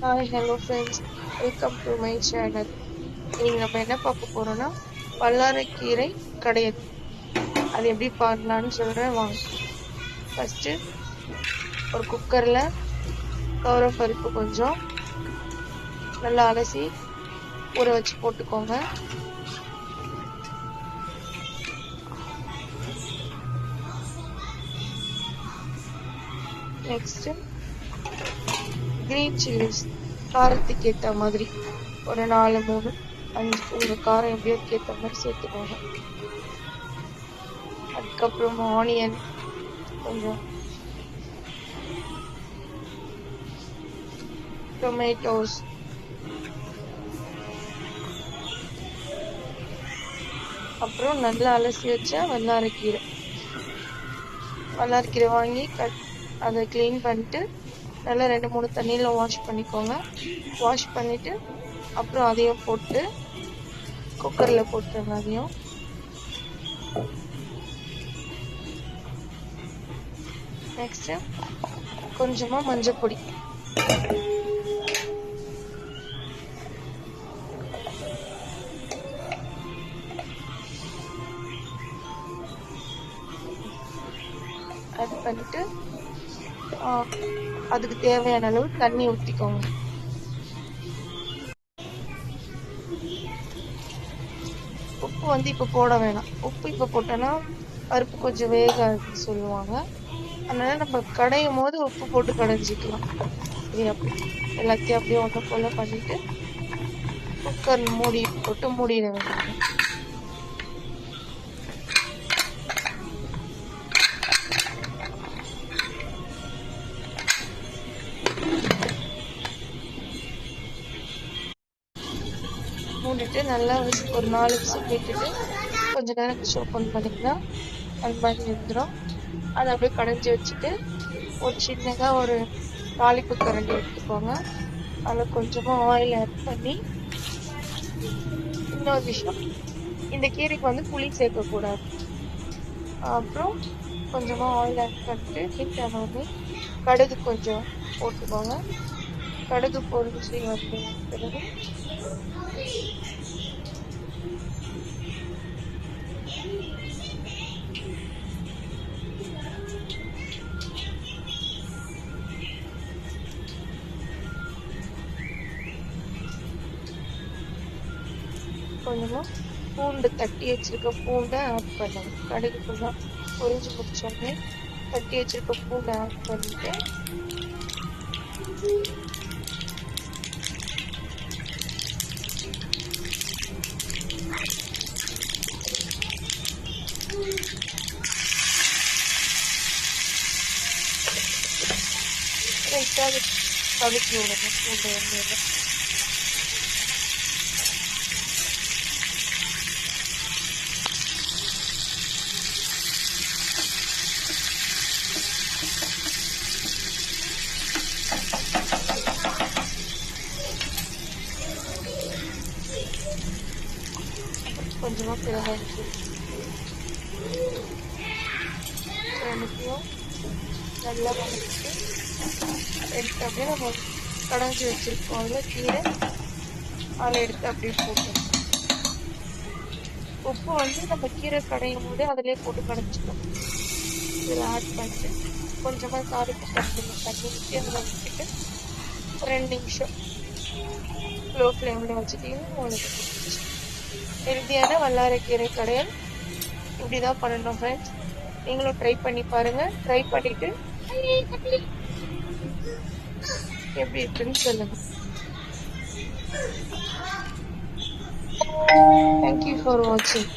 Hi hello friends, welcome to my channel. இன்னைக்கு நம்ம என்ன பார்க்க போறோம்னா வல்லாரைக்கீரை கடையல். அது எப்படி பண்ணலான்னு சொல்றேன் வாங்க. ஃபர்ஸ்ட் ஒரு குக்கர்ல துவரம் பருப்பு கொஞ்சம் நல்லா அலசி ஊற வச்சு போட்டுக்கோங்க. நெக்ஸ்ட் கிரீன் சில்லிஸ் காரத்துக்கு ஏற்ற மாதிரி ஒரு 4 3 5 உங்க காரம் எப்படியோ ஏற்ற மாதிரி சேர்த்துக்கோங்க. அதுக்கப்புறம் ஆனியன் கொஞ்சம், டொமேட்டோஸ், அப்புறம் நல்லா அலசி வச்ச வல்லாரைக்கீரை வாங்கி அதை க்ளீன் பண்ணிட்டு நல்லா 2 3 தண்ணியில வாஷ் பண்ணிக்கோங்க. வாஷ் பண்ணிட்டு அப்புறம் அதையும் போட்டு குக்கர்ல போட்டுருங்க. அதையும் நெக்ஸ்ட் கொஞ்சமா மஞ்சள் பொடி, ஆட் பண்ணிட்டு அதுக்கு தேவையான அளவு தண்ணி ஊற்றிக்கோங்க. உப்பு இப்போ போட வேணாம். உப்பு இப்போ போட்டோன்னா பருப்பு கொஞ்சம் வேகாதுன்னு சொல்லுவாங்க. அதனால நம்ம கடையும் போது உப்பு போட்டு கடைஞ்சிக்கலாம். இது அப்படி எல்லாத்தையும் அப்படியே ஒன்று போல பண்ணிட்டு குக்கர் மூடி போட்டு மூடிட வேண்டியது. மூடிட்டு நல்லா ஒரு 4 விசில் விட்டுட்டு கொஞ்ச நேரம் கழிச்சு ஓப்பன் பண்ணிங்கன்னா அந்த மாதிரி வந்துடும். அதை அப்படியே கடைஞ்சி வச்சுட்டு ஒரு சின்னதாக ஒரு தாளிப்பு கரண்டி எடுத்துக்கோங்க. அதில் கொஞ்சமாக ஆயில் ஆட் பண்ணி, இன்னொரு விஷயம், இந்த கீரைக்கு புளி சேர்க்கக்கூடாது. அப்புறம் கொஞ்சமாக ஆயில் ஆட் பண்ணிட்டு ஹீட் ஆனோடனே கடுகு கொஞ்சம் போட்டுக்கோங்க. கடுகு பொரிஞ்சு வந்து பிறகு கொஞ்சமா பூண்டு தட்டி வச்சிருக்க பூண்டை ஆட் பண்ணுங்க. கடுகு கொஞ்சம் பொரிஞ்சு முடிச்சோடனே தட்டி வச்சிருக்க பூண்டை ஆட் பண்ணிட்டு லைட்டாக வதக்கி விடணும். பூண்டை எண்ணெயில் கொஞ்சமா பெருங்காயத்தூள் ரெண்டுத்தையும் நல்லா வதக்கிட்டு எடுத்து அப்படியே நம்ம கடைஞ்சி வச்சிருக்கோம். அதில் கீரை அதில் எடுத்து அப்படியே போட்டோம். உப்பு நம்ம கீரை கடையும் போது அதிலே போட்டு கடைச்சிக்கணும். இதில் ஆட் பண்ணிட்டு கொஞ்சமாக தாளிப்பு தண்ணி ஊற்றி அதில் வச்சுட்டு 2 நிமிஷம் லோ ஃப்ளேமில் வச்சுட்டீங்கன்னா உங்களுக்கு ஹெல்த்தியான வல்லாரைக்கீரை கடையல் இப்படிதான் பண்ணணும் ஃப்ரெண்ட்ஸ். நீங்களும் ட்ரை பண்ணி பாருங்க. ட்ரை பண்ணிட்டு எப்படி இருக்குன்னு சொல்லுங்க. தேங்க்யூ ஃபார் வாட்சிங்.